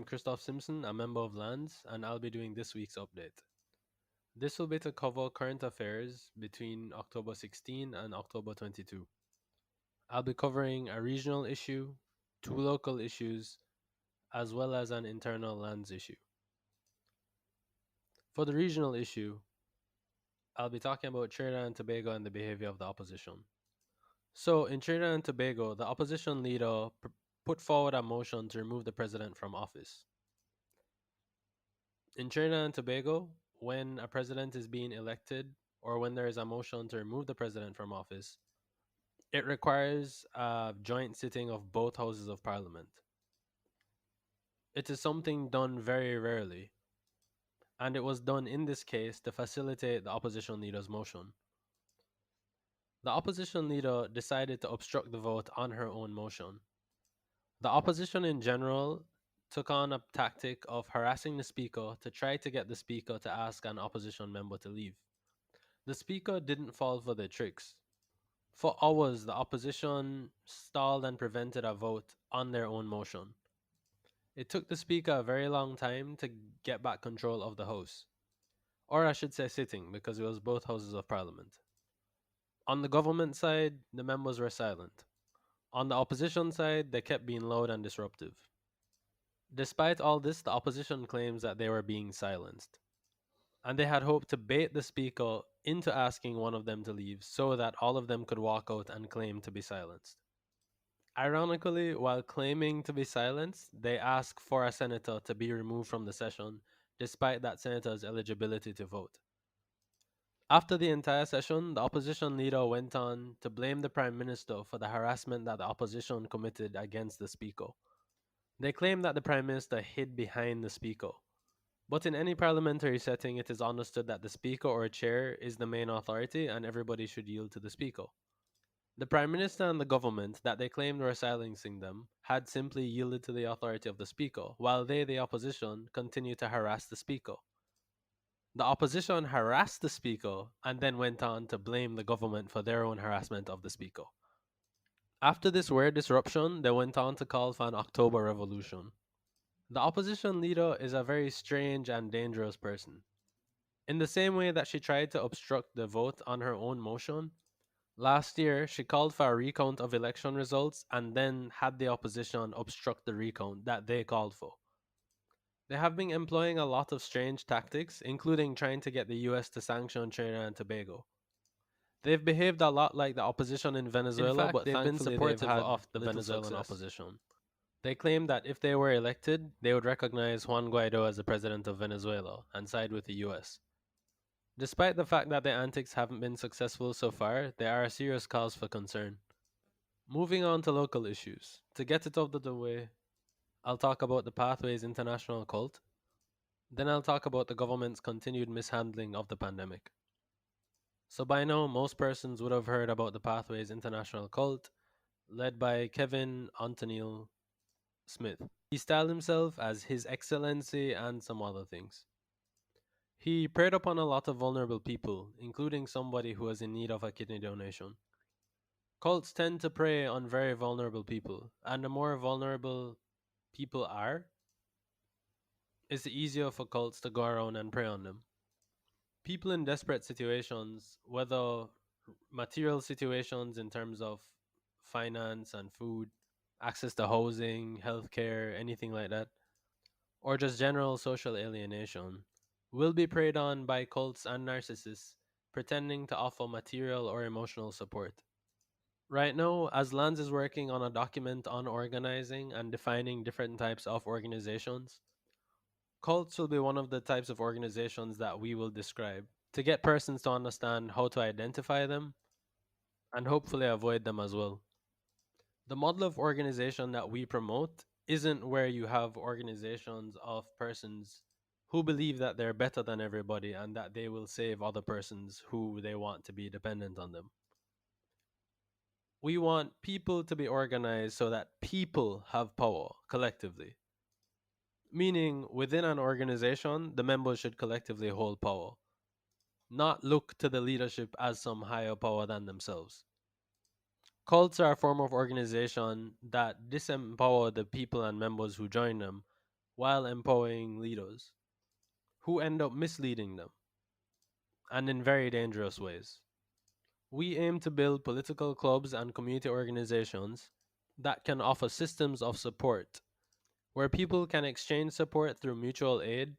Christoph Simpson, a member of Lands, and I'll be doing this week's update. This will be to cover current affairs between October 16 and October 22. I'll be covering a regional issue, two local issues, as well as an internal lands issue. For the regional issue, I'll be talking about Trinidad and Tobago and the behavior of the opposition. So, in Trinidad and Tobago, the opposition leader put forward a motion to remove the president from office. In Trinidad and Tobago, when a president is being elected or when there is a motion to remove the president from office, it requires a joint sitting of both houses of parliament. It is something done very rarely, and it was done in this case to facilitate the opposition leader's motion. The opposition leader decided to obstruct the vote on her own motion. The opposition in general took on a tactic of harassing the speaker to try to get the speaker to ask an opposition member to leave. The speaker didn't fall for their tricks. For hours, the opposition stalled and prevented a vote on their own motion. It took the speaker a very long time to get back control of the House. Or I should say sitting, because it was both houses of parliament. On the government side, the members were silent. On the opposition side, they kept being loud and disruptive. Despite all this, the opposition claims that they were being silenced, and they had hoped to bait the speaker into asking one of them to leave so that all of them could walk out and claim to be silenced. Ironically, while claiming to be silenced, they ask for a senator to be removed from the session despite that senator's eligibility to vote. After the entire session, the opposition leader went on to blame the prime minister for the harassment that the opposition committed against the speaker. They claim that the prime minister hid behind the speaker. But in any parliamentary setting, it is understood that the speaker or chair is the main authority and everybody should yield to the speaker. The prime minister and the government that they claimed were silencing them had simply yielded to the authority of the speaker, while they, the opposition, continued to harass the speaker. The opposition harassed the speaker and then went on to blame the government for their own harassment of the speaker. After this weird disruption, they went on to call for an October revolution. The opposition leader is a very strange and dangerous person. In the same way that she tried to obstruct the vote on her own motion, last year she called for a recount of election results and then had the opposition obstruct the recount that they called for. They have been employing a lot of strange tactics, including trying to get the US to sanction Trinidad and Tobago. They've behaved a lot like the opposition in Venezuela, but they've been thankfully they've supportive had of the little Venezuelan success. opposition. They claimed that if they were elected, they would recognize Juan Guaido as the president of Venezuela and side with the US. Despite the fact that their antics haven't been successful so far, there are a serious cause for concern. Moving on to local issues. To get it out of the way, I'll talk about the Pathways International cult. Then I'll talk about the government's continued mishandling of the pandemic. So by now, most persons would have heard about the Pathways International cult, led by Kevin Antonil Smith. He styled himself as His Excellency and some other things. He preyed upon a lot of vulnerable people, including somebody who was in need of a kidney donation. Cults tend to prey on very vulnerable people, and the more vulnerable people are, it's easier for cults to go around and prey on them. People in desperate situations, whether material situations in terms of finance and food, access to housing, healthcare, anything like that, or just general social alienation, will be preyed on by cults and narcissists pretending to offer material or emotional support. Right now, as Lanz is working on a document on organizing and defining different types of organizations, cults will be one of the types of organizations that we will describe to get persons to understand how to identify them and hopefully avoid them as well. The model of organization that we promote isn't where you have organizations of persons who believe that they're better than everybody and that they will save other persons who they want to be dependent on them. We want people to be organized so that people have power collectively. Meaning, within an organization, the members should collectively hold power, not look to the leadership as some higher power than themselves. Cults are a form of organization that disempower the people and members who join them while empowering leaders who end up misleading them, and in very dangerous ways. We aim to build political clubs and community organizations that can offer systems of support where people can exchange support through mutual aid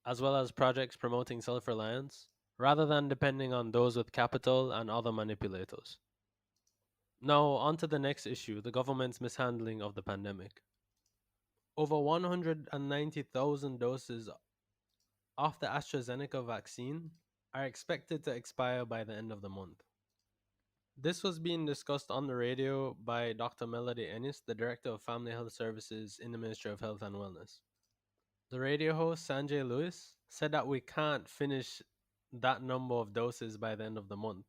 as well as projects promoting self reliance, rather than depending on those with capital and other manipulators. Now, on to the next issue, the government's mishandling of the pandemic. Over 190,000 doses of the AstraZeneca vaccine are expected to expire by the end of the month. This was being discussed on the radio by Dr. Melody Ennis, the Director of Family Health Services in the Ministry of Health and Wellness. The radio host, Sanjay Lewis, said that we can't finish that number of doses by the end of the month.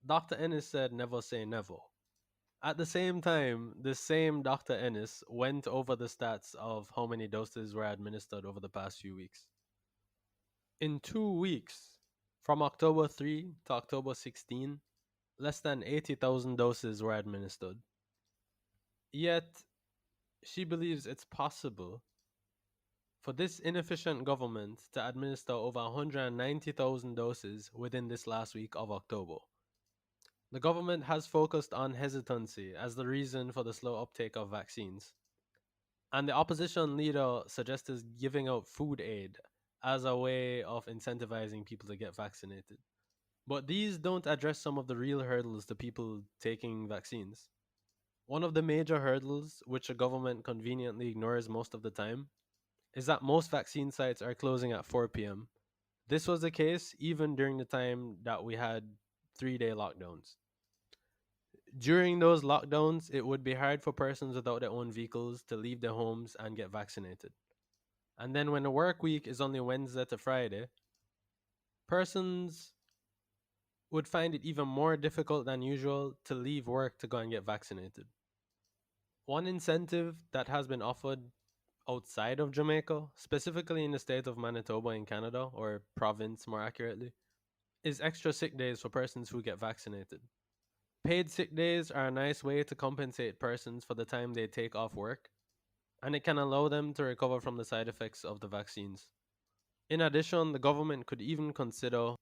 Dr. Ennis said, never say never. At the same time, the same Dr. Ennis went over the stats of how many doses were administered over the past few weeks. In 2 weeks, from October 3 to October 16, less than 80,000 doses were administered. Yet, she believes it's possible for this inefficient government to administer over 190,000 doses within this last week of October. The government has focused on hesitancy as the reason for the slow uptake of vaccines, and the opposition leader suggested giving out food aid as a way of incentivizing people to get vaccinated. But these don't address some of the real hurdles to people taking vaccines. One of the major hurdles, which the government conveniently ignores most of the time, is that most vaccine sites are closing at 4 p.m. This was the case even during the time that we had 3-day lockdowns. During those lockdowns, it would be hard for persons without their own vehicles to leave their homes and get vaccinated. And then when the work week is only Wednesday to Friday, persons would find it even more difficult than usual to leave work to go and get vaccinated. One incentive that has been offered outside of Jamaica, specifically in the state of Manitoba in Canada, or province more accurately, is extra sick days for persons who get vaccinated. Paid sick days are a nice way to compensate persons for the time they take off work, and it can allow them to recover from the side effects of the vaccines. In addition, the government could even consider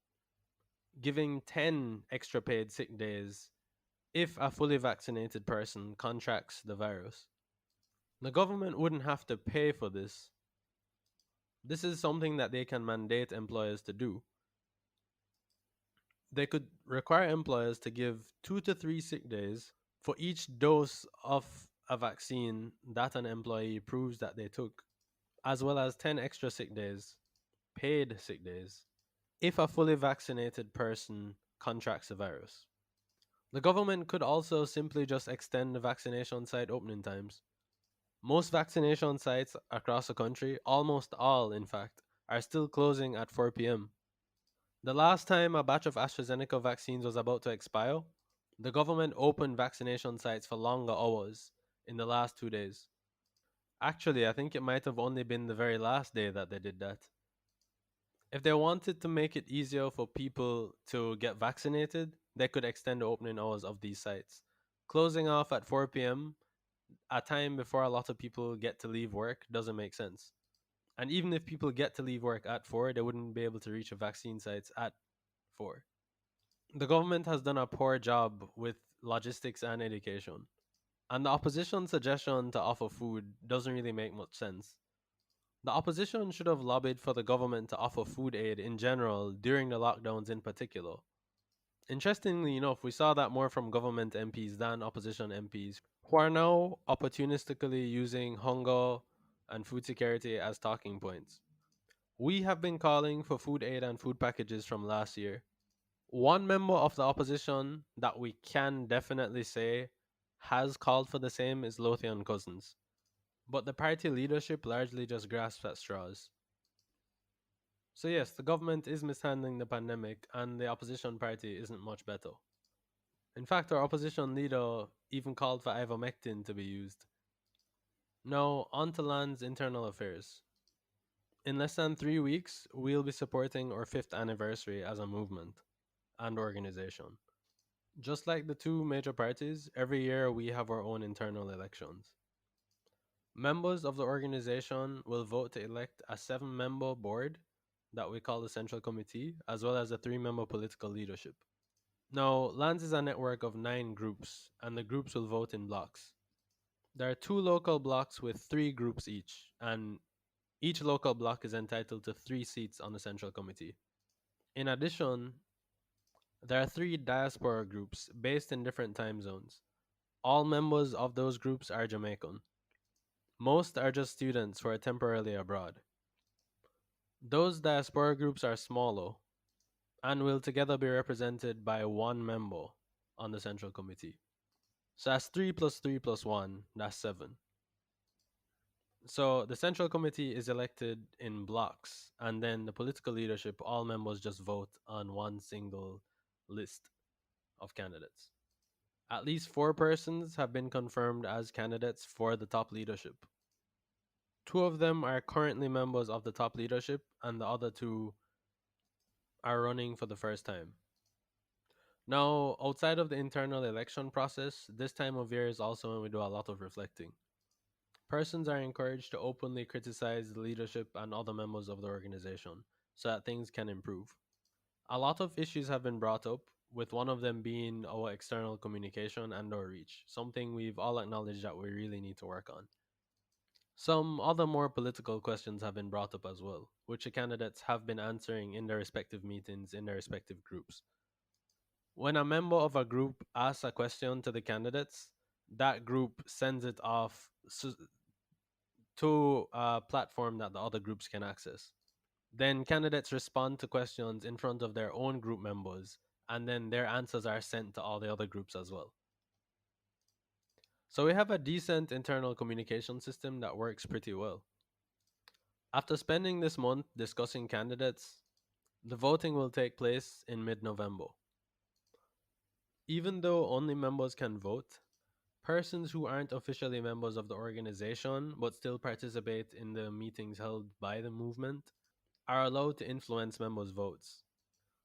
giving 10 extra paid sick days if a fully vaccinated person contracts the virus. The government wouldn't have to pay for this. This is something that they can mandate employers to do. They could require employers to give 2 to 3 sick days for each dose of a vaccine that an employee proves that they took, as well as 10 extra sick days, paid sick days, if a fully vaccinated person contracts the virus. The government could also simply just extend the vaccination site opening times. Most vaccination sites across the country, almost all in fact, are still closing at 4 p.m. The last time a batch of AstraZeneca vaccines was about to expire, the government opened vaccination sites for longer hours in the last 2 days. Actually, I think it might have only been the very last day that they did that. If they wanted to make it easier for people to get vaccinated, they could extend the opening hours of these sites. Closing off at 4 p.m., a time before a lot of people get to leave work, doesn't make sense. And even if people get to leave work at 4, they wouldn't be able to reach a vaccine sites at 4. The government has done a poor job with logistics and education. And the opposition's suggestion to offer food doesn't really make much sense. The opposition should have lobbied for the government to offer food aid in general during the lockdowns in particular. Interestingly enough, we saw that more from government MPs than opposition MPs, who are now opportunistically using hunger and food security as talking points. We have been calling for food aid and food packages from last year. One member of the opposition that we can definitely say has called for the same is Lothian Cousins, but the party leadership largely just grasps at straws. So, yes, the government is mishandling the pandemic, and the opposition party isn't much better. In fact, our opposition leader even called for ivermectin to be used. Now, on to Land's internal affairs. In less than 3 weeks, we'll be supporting our 5th anniversary as a movement and organization. Just like the two major parties, every year we have our own internal elections. Members of the organization will vote to elect a 7 member board that we call the Central Committee, as well as a 3 member political leadership. Now, lands is a network of 9 groups, and the groups will vote in blocks. There are 2 local blocks with 3 groups each, and each local block is entitled to 3 seats on the Central Committee. In addition, there are 3 diaspora groups based in different time zones. All members of those groups are Jamaican. Most are just students who are temporarily abroad. Those diaspora groups are smaller and will together be represented by 1 member on the Central Committee. So that's 3 plus 3 plus 1, that's 7. So the Central Committee is elected in blocks, and then the political leadership, all members just vote on one single list of candidates. At least 4 persons have been confirmed as candidates for the top leadership. 2 of them are currently members of the top leadership, and the other 2 are running for the first time. Now, outside of the internal election process, this time of year is also when we do a lot of reflecting. Persons are encouraged to openly criticize the leadership and other members of the organization so that things can improve. A lot of issues have been brought up, with one of them being our external communication and our reach, something we've all acknowledged that we really need to work on. Some other more political questions have been brought up as well, which the candidates have been answering in their respective meetings in their respective groups. When a member of a group asks a question to the candidates, that group sends it off to a platform that the other groups can access. Then candidates respond to questions in front of their own group members, and then their answers are sent to all the other groups as well. So we have a decent internal communication system that works pretty well. After spending this month discussing candidates, the voting will take place in mid November. Even though only members can vote, persons who aren't officially members of the organization but still participate in the meetings held by the movement are allowed to influence members' votes.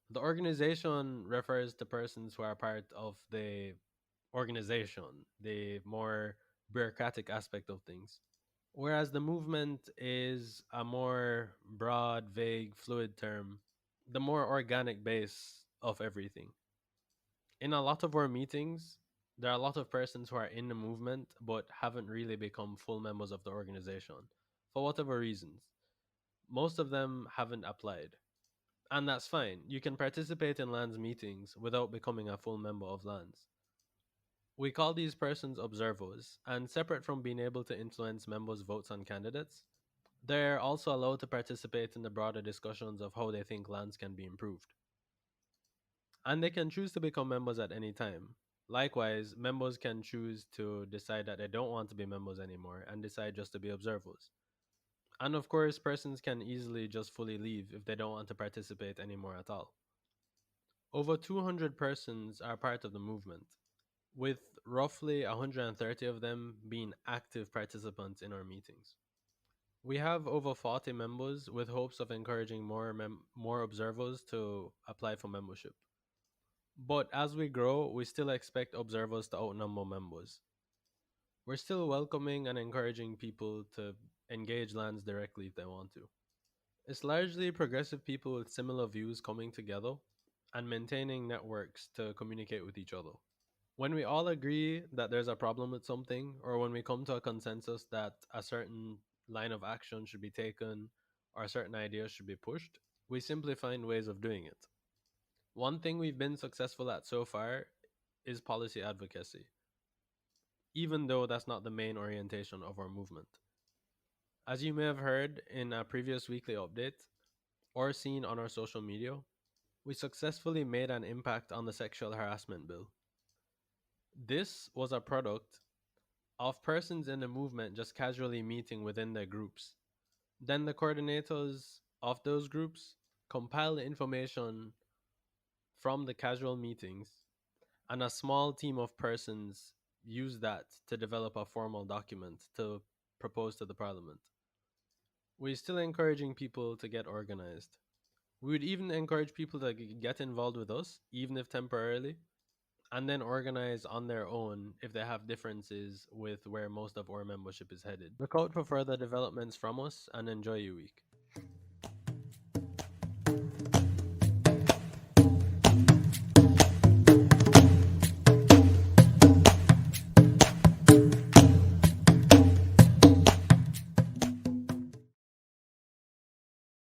The organization refers to persons who are part of the organization, the more bureaucratic aspect of things. Whereas the movement is a more broad, vague, fluid term, the more organic base of everything. In a lot of our meetings, there are a lot of persons who are in the movement but haven't really become full members of the organization for whatever reasons. Most of them haven't applied. And that's fine. You can participate in LAN's meetings without becoming a full member of LAN's. We call these persons observers, and separate from being able to influence members' votes on candidates, they're also allowed to participate in the broader discussions of how they think LANs can be improved. And they can choose to become members at any time. Likewise, members can choose to decide that they don't want to be members anymore and decide just to be observers. And of course, persons can easily just fully leave if they don't want to participate anymore at all. Over 200 persons are part of the movement, with roughly 130 of them being active participants in our meetings. We have over 40 members with hopes of encouraging more observers to apply for membership. But as we grow, we still expect observers to outnumber members. We're still welcoming and encouraging people to engage lands directly if they want to. It's largely progressive people with similar views coming together and maintaining networks to communicate with each other. When we all agree that there's a problem with something, or when we come to a consensus that a certain line of action should be taken or a certain idea should be pushed, we simply find ways of doing it. One thing we've been successful at so far is policy advocacy, even though that's not the main orientation of our movement. As you may have heard in a previous weekly update or seen on our social media, we successfully made an impact on the sexual harassment bill. This was a product of persons in the movement just casually meeting within their groups. Then the coordinators of those groups compile the information from the casual meetings, and a small team of persons use that to develop a formal document to propose to the parliament. We're still encouraging people to get organized. We would even encourage people to get involved with us, even if temporarily, and then organize on their own if they have differences with where most of our membership is headed. Look out for further developments from us and enjoy your week.